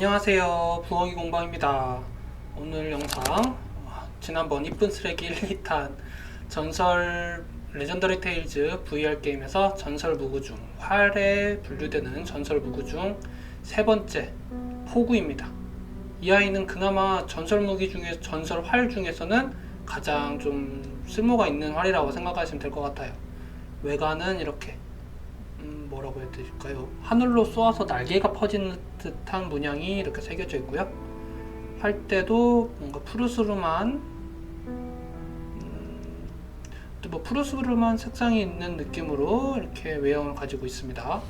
안녕하세요, 부엉이 공방입니다. 오늘 영상 지난번 이쁜 쓰레기 1, 2탄 전설 레전더리 테일즈 VR 게임에서 전설 무구 중 활에 분류되는 전설 무구 중 세 번째 포구입니다. 이 아이는 그나마 전설 무기 중에 전설 활 중에서는 가장 좀 쓸모가 있는 활이라고 생각하시면 될 것 같아요. 외관은 이렇게 뭐라고 해야 될까요? 하늘로 쏘아서 날개가 퍼지는 듯한 문양이 이렇게 새겨져 있고요. 할 때도 뭔가 푸르스름한 뭐 푸르스름한 색상이 있는 느낌으로 이렇게 외형을 가지고 있습니다.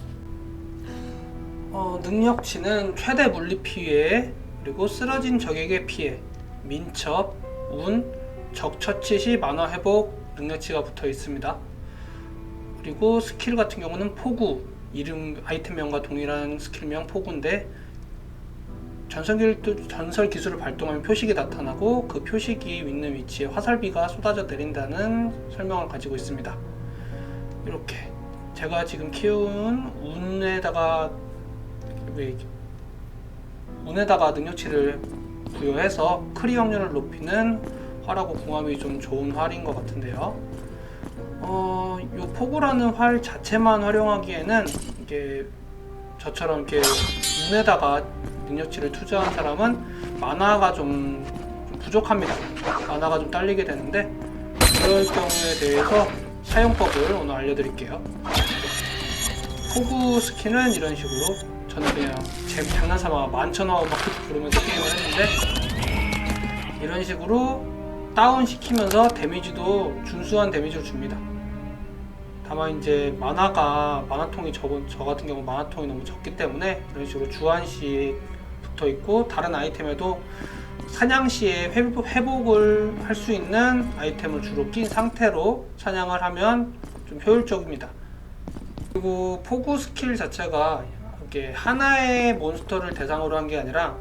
능력치는 최대 물리 피해, 그리고 쓰러진 적에게 피해, 민첩, 운, 적 처치 시 만화 회복 능력치가 붙어 있습니다. 그리고 스킬 같은 경우는 포구, 이름 아이템명과 동일한 스킬명 포구인데 전설 기술을 발동하면 표식이 나타나고 그 표식이 있는 위치에 화살비가 쏟아져 내린다는 설명을 가지고 있습니다. 이렇게 제가 지금 키운 운에다가 능력치를 부여해서 크리 확률을 높이는 활하고 궁합이 좀 좋은 활인 것 같은데요. 요 포구라는 활 자체만 활용하기에는 이게 저처럼 이렇게 운에다가 능력치를 투자한 사람은 만화가 좀 부족합니다. 만화가 좀 딸리게 되는데 그럴 경우에 대해서 사용법을 오늘 알려드릴게요. 포구 스킨은 이런 식으로 저는 그냥 장난삼아 만천하고 막 부르면서 게임을 했는데 이런 식으로 다운 시키면서 데미지도 준수한 데미지를 줍니다. 다만 이제 만화통이 저 같은 경우 만화통이 너무 적기 때문에 이런 식으로 주한시 붙어 있고 다른 아이템에도 사냥 시에 회복을 할 수 있는 아이템을 주로 낀 상태로 사냥을 하면 좀 효율적입니다. 그리고 포구 스킬 자체가 이렇게 하나의 몬스터를 대상으로 한 게 아니라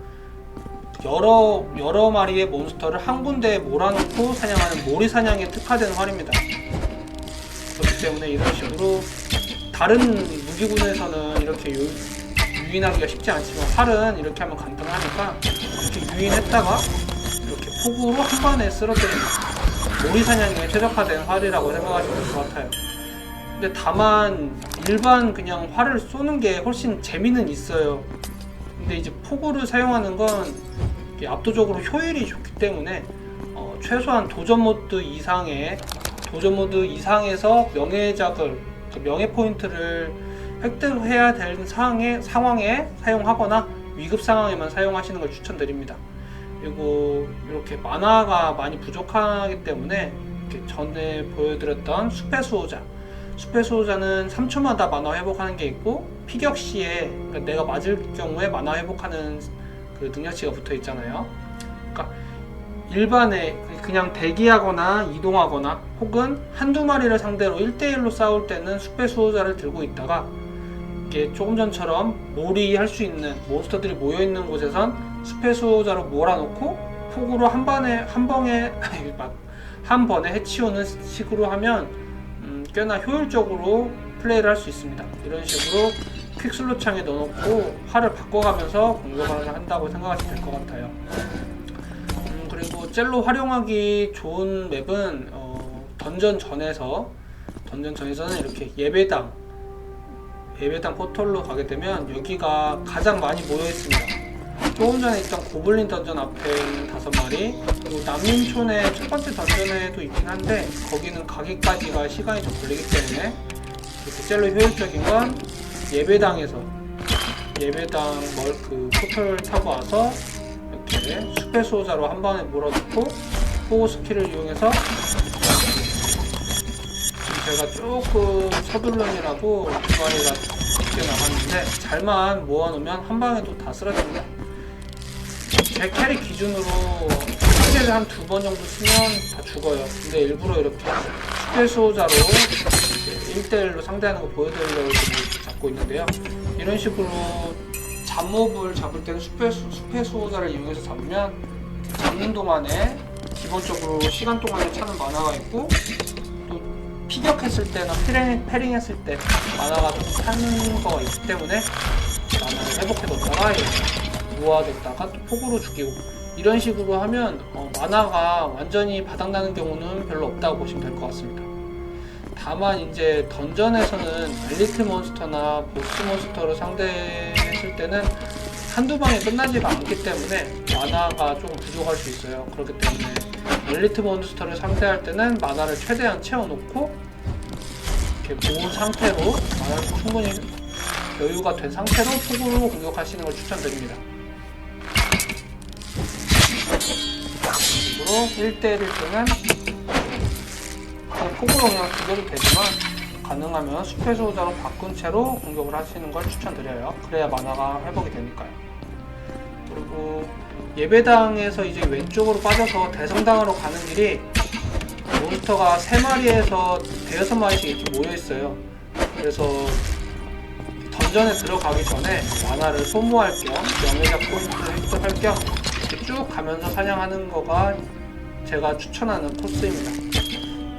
여러 마리의 몬스터를 한 군데에 몰아놓고 사냥하는 몰이 사냥에 특화된 활입니다. 그렇기 때문에 이런 식으로 다른 무기군에서는 이렇게 유인하기가 쉽지 않지만 활은 이렇게 하면 간단하니까 이렇게 유인했다가 이렇게 포구로 한 번에 쓰러뜨리는 몰이 사냥에 최적화된 활이라고 생각하시면 될 것 같아요. 근데 다만 일반 그냥 활을 쏘는 게 훨씬 재미는 있어요. 근데 이제 포구를 사용하는 건 압도적으로 효율이 좋기 때문에 최소한 도전 모드 이상에서 명예 포인트를 획득해야 되는 상황에 사용하거나 위급 상황에만 사용하시는 걸 추천드립니다. 그리고 이렇게 만화가 많이 부족하기 때문에 이렇게 전에 보여드렸던 숲의 수호자는 3초마다 만화 회복하는 게 있고 피격 시에 그러니까 내가 맞을 경우에 만화 회복하는 그 능력치가 붙어 있잖아요. 그러니까 일반에 그냥 대기하거나 이동하거나 혹은 한두 마리를 상대로 1대1로 싸울 때는 숲의 수호자를 들고 있다가 이게 조금 전처럼 몰이 할 수 있는 몬스터들이 모여있는 곳에선 숲의 수호자로 몰아놓고 폭으로 한 번에 해치우는 식으로 하면 꽤나 효율적으로 플레이를 할 수 있습니다. 이런 식으로 퀵슬로 창에 넣어놓고 활을 바꿔가면서 공격을 한다고 생각하시면 될 것 같아요. 그리고 젤로 활용하기 좋은 맵은 던전전에서는 이렇게 예배당 포털로 가게 되면 여기가 가장 많이 모여 있습니다. 조금 전에 있던 고블린 던전 앞에 있는 5마리, 그리고 난민촌의 첫 번째 던전에도 있긴 한데 거기는 가기까지가 시간이 좀 걸리기 때문에 이렇게 젤로 효율적인 건 예배당 포털을 타고 와서 이렇게 숲의 수호자로 한 번에 몰아넣고 포구 스킬을 이용해서 제가 조금 서둘러이라고 두 마리가 쉽게 나갔는데 잘만 모아놓으면 한 방에도 다 쓰러집니다. 제 캐릭 기준으로 스킬을 한 2번 정도 쓰면 다 죽어요. 근데 일부러 이렇게 숲의 수호자로 1대1로 상대하는 거 보여드리려고 잡고 있는데요. 이런 식으로 잡몹을 잡을 때는 숲의 수호자를 이용해서 잡는 동안에 기본적으로 시간 동안에 차는 만화가 있고 또 피격했을 때나 패링했을 때 만화가 좀 차는 거가 있기 때문에 만화를 회복해 놓다가 모아뒀다가 또 폭우로 죽이고 이런 식으로 하면 마나가 완전히 바닥나는 경우는 별로 없다고 보시면 될 것 같습니다. 다만 이제 던전에서는 엘리트 몬스터나 보스 몬스터를 상대했을 때는 한두 방에 끝나지가 않기 때문에 마나가 조금 부족할 수 있어요. 그렇기 때문에 엘리트 몬스터를 상대할 때는 마나를 최대한 채워놓고 이렇게 모은 상태로 마나를 충분히 여유가 된 상태로 폭으로 공격하시는 걸 추천드립니다. 그리고 1대1일 때는 폭으로 그냥 죽여도 되지만 가능하면 숲의 수호자로 바꾼 채로 공격을 하시는 걸 추천드려요. 그래야 마나가 회복이 되니까요. 그리고 예배당에서 이제 왼쪽으로 빠져서 대성당으로 가는 길이 몬스터가 3마리에서 5~6마리씩 이렇게 모여있어요. 그래서 던전에 들어가기 전에 마나를 소모할 겸 명예작 포인트를 획득할 겸 이렇게 쭉 가면서 사냥하는 거가 제가 추천하는 코스입니다.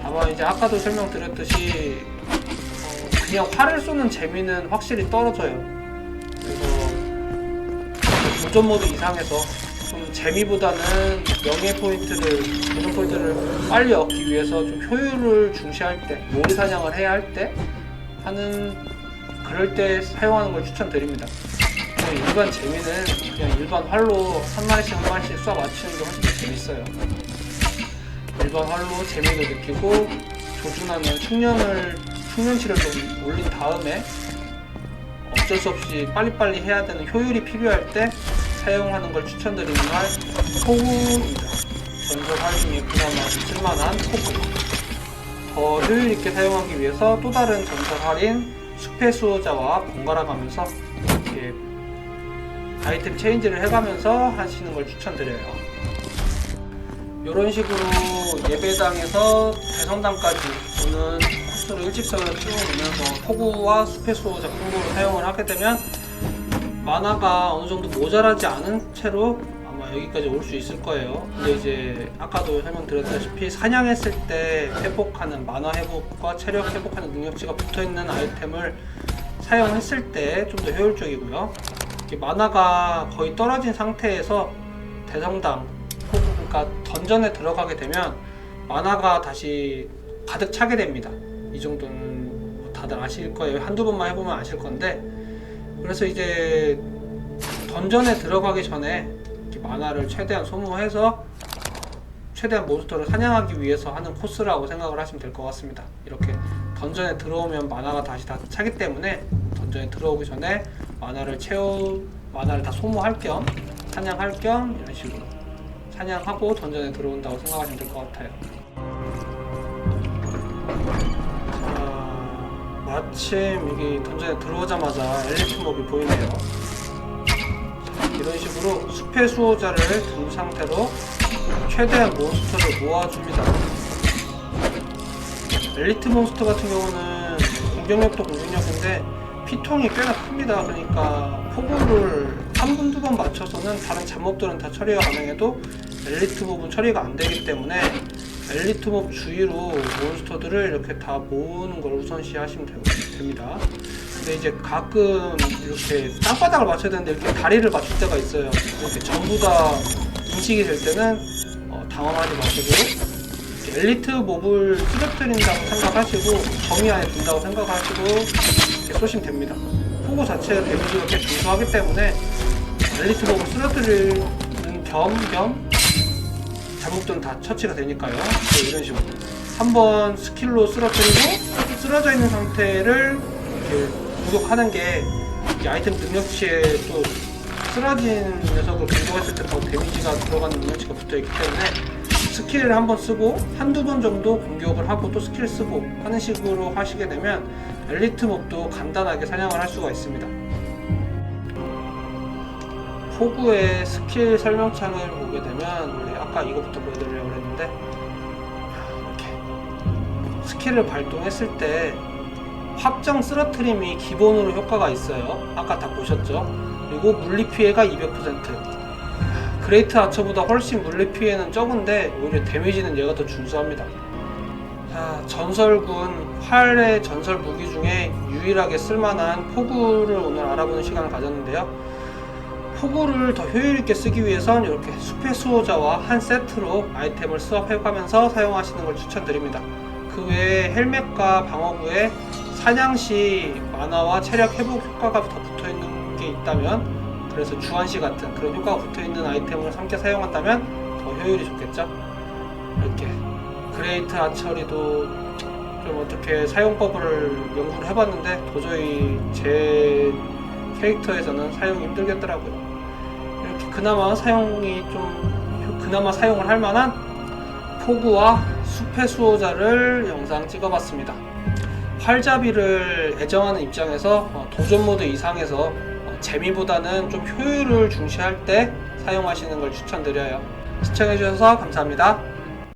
다만 이제 아까도 설명드렸듯이 그냥 활을 쏘는 재미는 확실히 떨어져요. 그래서 도전 모드 이상에서 좀 재미보다는 명예 포인트를, 도전 포인트를 빨리 얻기 위해서 좀 효율을 중시할 때, 모리 사냥을 해야 할 때 그럴 때 사용하는 걸 추천드립니다. 일반 재미는 그냥 일반 활로 한 마리씩 쏴 맞추는 게 훨씬 더 재밌어요. 일반 활로 재미도 느끼고 조준하는 충전치를 좀 올린 다음에 어쩔 수 없이 빨리빨리 해야 되는 효율이 필요할 때 사용하는 걸 추천드리는 활 포구입니다. 전설 활 중에 그나마 쓸만한 포구. 더 효율있게 사용하기 위해서 또 다른 전설 활인 숲의 수호자와 번갈아 가면서 이렇게 아이템 체인지를 해가면서 하시는 걸 추천드려요. 이런 식으로 예배당에서 대성당까지 오는 코스로 일직선을 쭉 오면서 포구와 숲의 수호자 콤보를 사용을 하게 되면 마나가 어느 정도 모자라지 않은 채로 아마 여기까지 올 수 있을 거예요. 근데 이제 아까도 설명드렸다시피 사냥했을 때 회복하는 마나 회복과 체력 회복하는 능력치가 붙어있는 아이템을 사용했을 때 좀 더 효율적이고요. 마나가 거의 떨어진 상태에서 대성당 그러니까 던전에 들어가게 되면 마나가 다시 가득 차게 됩니다. 이 정도는 뭐 다들 아실 거예요. 한두 번만 해보면 아실 건데, 그래서 이제 던전에 들어가기 전에 이렇게 마나를 최대한 소모해서 최대한 몬스터를 사냥하기 위해서 하는 코스라고 생각을 하시면 될 것 같습니다. 이렇게 던전에 들어오면 마나가 다시 다 차기 때문에 던전에 들어오기 전에 마나를 다 소모할 겸 사냥할 겸 이런 식으로 사냥하고 던전에 들어온다고 생각하시면 될 것 같아요. 자, 마침 여기 던전에 들어오자마자 엘리트 몹이 보이네요. 자, 이런 식으로 숲의 수호자를 둔 상태로 최대한 몬스터를 모아줍니다. 엘리트 몬스터 같은 경우는 공격력도 공격력인데 피통이 꽤나 큽니다. 그러니까 포구를 한 번, 두 번 맞춰서는 다른 잡몹들은 다 처리가 가능해도 엘리트 몹은 처리가 안 되기 때문에 엘리트 몹 주위로 몬스터들을 이렇게 다 모으는 걸 우선시 하시면 됩니다. 근데 이제 가끔 이렇게 땅바닥을 맞춰야 되는데 이렇게 다리를 맞출 때가 있어요. 이렇게 전부 다 인식이 될 때는 당황하지 마시고 엘리트 몹을 쓰러뜨린다고 생각하시고 범위 안에 든다고 생각하시고 이렇게 쏘시면 됩니다. 포구 자체의 데미지가 꽤 준수하기 때문에 엘리트 몹을 쓰러뜨리는 겸 잡목들은 다 처치가 되니까요. 이런 식으로 한번 스킬로 쓰러뜨리고 쓰러져 있는 상태를 이렇게 공격하는 게 아이템 능력치에 또 쓰러진 녀석을 공격했을 때 더 데미지가 들어가는 능력치가 붙어있기 때문에 스킬을 한번 쓰고 한두 번 정도 공격을 하고 또 스킬 쓰고 하는 식으로 하시게 되면 엘리트 몹도 간단하게 사냥을 할 수가 있습니다. 포구의 스킬 설명창을 보게 되면 원래 아까 이거부터 보여드리려고 했는데 이렇게 스킬을 발동했을 때 확정 쓰러트림이 기본으로 효과가 있어요. 아까 다 보셨죠? 그리고 물리 피해가 200%. 그레이트 아처보다 훨씬 물리 피해는 적은데 오히려 데미지는 얘가 더 준수합니다. 자, 전설군 활의 전설 무기 중에 유일하게 쓸만한 포구를 오늘 알아보는 시간을 가졌는데요. 포구를 더 효율있게 쓰기 위해선 이렇게 숲의 수호자와 한 세트로 아이템을 스왑해가면서 사용하시는 걸 추천드립니다. 그 외에 헬멧과 방어구에 사냥시 만화와 체력 회복 효과가 더 붙어있는 게 있다면, 그래서 주환시 같은 그런 효과가 붙어있는 아이템을 함께 사용한다면 더 효율이 좋겠죠. 이렇게 그레이트 아처리도 좀 어떻게 사용법을 연구를 해봤는데 도저히 제 캐릭터에서는 사용이 힘들겠더라고요. 이렇게 그나마 사용을 할 만한 포구와 숲의 수호자를 영상 찍어봤습니다. 활잡이를 애정하는 입장에서 도전 모드 이상에서 재미보다는 좀 효율을 중시할 때 사용하시는 걸 추천드려요. 시청해주셔서 감사합니다.